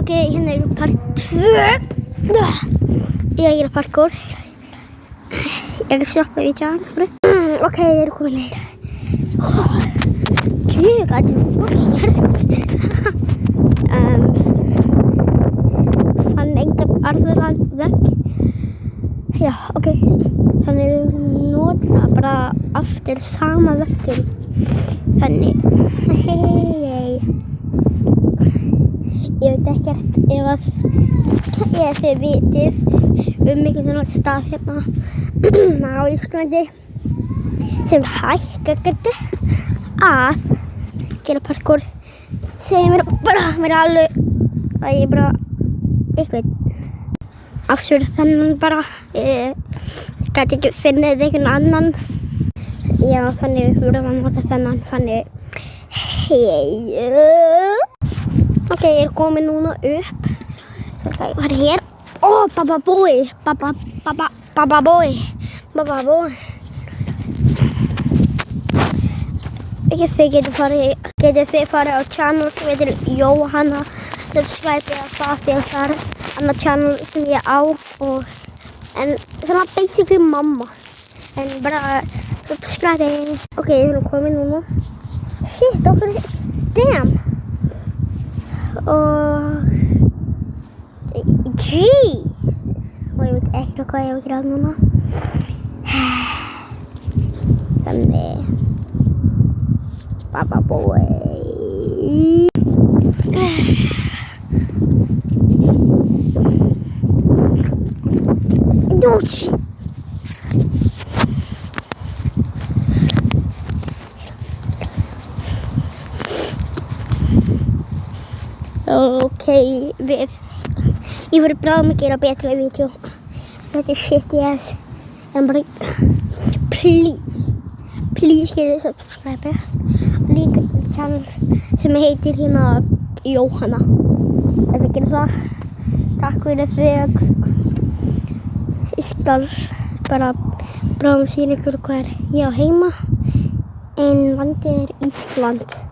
Ok, hérna er part 2. Ég er parkour. Ég stoppa í chance. Ok, ég er komin neyra. Gud, det är fucking fann enga arðurland vekk. Já, ok. Þannig við nota bara aftur sama vekkin. Þannig, hei. Ég veit ekkert ef þið vitið einhvern svona stað hérna á Íslandi sem hækkagötu að gera parkour. Segir mér alveg að ég bara eitthvað aftur þennan bara gæti ekki finnið einhvern annan. Já, þannig við verðum að nota þennan. Þannig hei. Ok, ég er komin núna upp. Svo það var hér. Baba boy. Þið getið farið á channel sem heitir Jóhanna. Subscribe á það því að það er annar channel sem ég á en svona basically mamma. En bara subscribe. Ok, ég er komin núna. Shit, okkur damn. Jeez. Og ég veit ekki hvað ég á að gera núna. Þannig Baba boy. Ok, ég verður bráðum að gera betra vídeo. Þetta er shitty ass. En bara, please hit subscribe. Líka til channel sem heitir hérna Jóhanna. Ef þið gerir það, takk fyrir þig. Ég skal bara bráðum sýna ykkur hvað ég á heima. En landið er Ísland.